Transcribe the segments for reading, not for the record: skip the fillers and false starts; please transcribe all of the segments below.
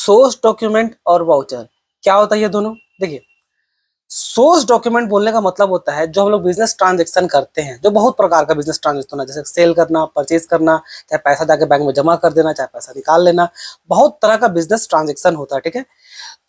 Source document और voucher क्या होता है ये दोनों? देखिए, सोर्स डॉक्यूमेंट बोलने का मतलब होता है जो हम लोग बिजनेस ट्रांजेक्शन करते हैं, जो बहुत प्रकार का बिजनेस ट्रांजेक्शन है, जैसे सेल करना, परचेज करना, चाहे पैसा जाके बैंक में जमा कर देना, चाहे पैसा निकाल लेना, बहुत तरह का बिजनेस ट्रांजेक्शन होता है। ठीक है,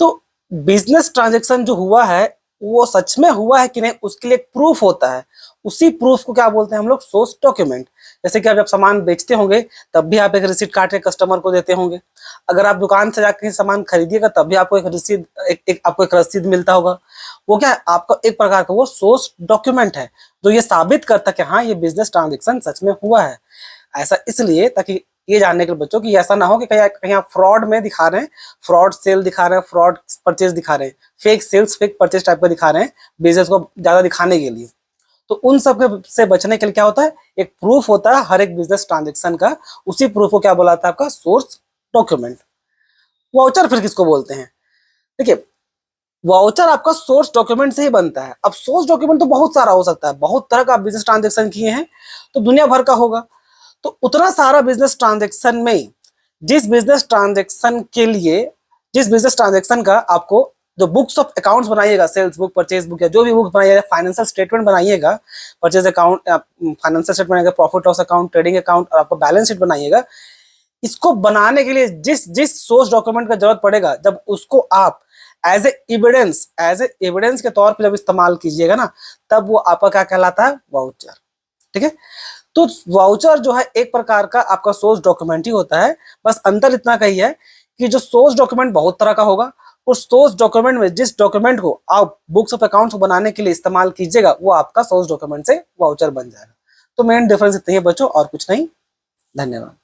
तो बिजनेस ट्रांजेक्शन जो हुआ है वो सच में हुआ है कि नहीं, उसके लिए एक प्रूफ होता है। उसी प्रूफ को क्या बोलते हैं हम लोग? Source document. जैसे कि आप जब सामान बेचते होंगे तब भी आप एक रिसीट काट के कस्टमर को देते होंगे। अगर आप दुकान से जाकर सामान खरीदिएगा तब भी आपको एक रसीद आपको एक रसीद मिलता होगा। वो क्या है? आपका एक प्रकार का वो सोर्स डॉक्यूमेंट है जो ये साबित करता है कि हाँ, ये बिजनेस ट्रांजेक्शन सच में हुआ है। ऐसा इसलिए ताकि ये जानने के लिए बच्चों कि ऐसा ना हो कि कहीं कहीं आप फ्रॉड में दिखा रहे हैं, फ्रॉड सेल दिखा रहे हैं, फ्रॉड परचेज दिखा रहे हैं, fake sales fake purchase type का दिखा रहे हैं बिजनेस को ज्यादा दिखाने के लिए। तो उन सब से बचने के लिए क्या होता है? एक प्रूफ होता है हर एक बिजनेस ट्रांजेक्शन का। उसी प्रूफ को क्या बोला था? आपका सोर्स डॉक्यूमेंट। वाउचर फिर किसको बोलते हैं? देखिए, वाउचर आपका सोर्स डॉक्यूमेंट से ही बनता है। अब सोर्स डॉक्यूमेंट तो बहुत सारा हो सकता है, बहुत तरह का बिजनेस ट्रांजेक्शन किए हैं तो दुनिया भर का होगा। तो उतना सारा बिजनेस ट्रांजेक्शन में जिस बिजनेस ट्रांजेक्शन के लिए, जिस बिजनेस ट्रांजेक्शन का आपको जो बुक्स ऑफ अकाउंट्स बनाइएगा, सेल्स बुक, परचेज बुक या जो भी बुक बनाइएगा, फाइनेंशियल स्टेटमेंट बनाइएगा, परचेज अकाउंट, फाइनेंशियल स्टेटमेंट बनाइएगा, profit loss account, trading account और आपको बैलेंस शीट बनाइएगा। इसको बनाने के लिए जिस जिस सोर्स डॉक्यूमेंट का जरूरत पड़ेगा, जब उसको आप एज ए एविडेंस के तौर पर जब इस्तेमाल कीजिएगा ना, तब वो आपका क्या कहलाता है? वाउचर। ठीक है, तो वाउचर जो है एक प्रकार का आपका सोर्स डॉक्यूमेंट ही होता है। बस अंतर इतना का ही है कि जो सोर्स डॉक्यूमेंट बहुत तरह का होगा, उस सोर्स डॉक्यूमेंट में जिस डॉक्यूमेंट को आप बुक्स ऑफ अकाउंट्स बनाने के लिए इस्तेमाल कीजिएगा, वो आपका सोर्स डॉक्यूमेंट से वाउचर बन जाएगा। तो मेन डिफरेंस इतना ही है बच्चों, और कुछ नहीं। धन्यवाद।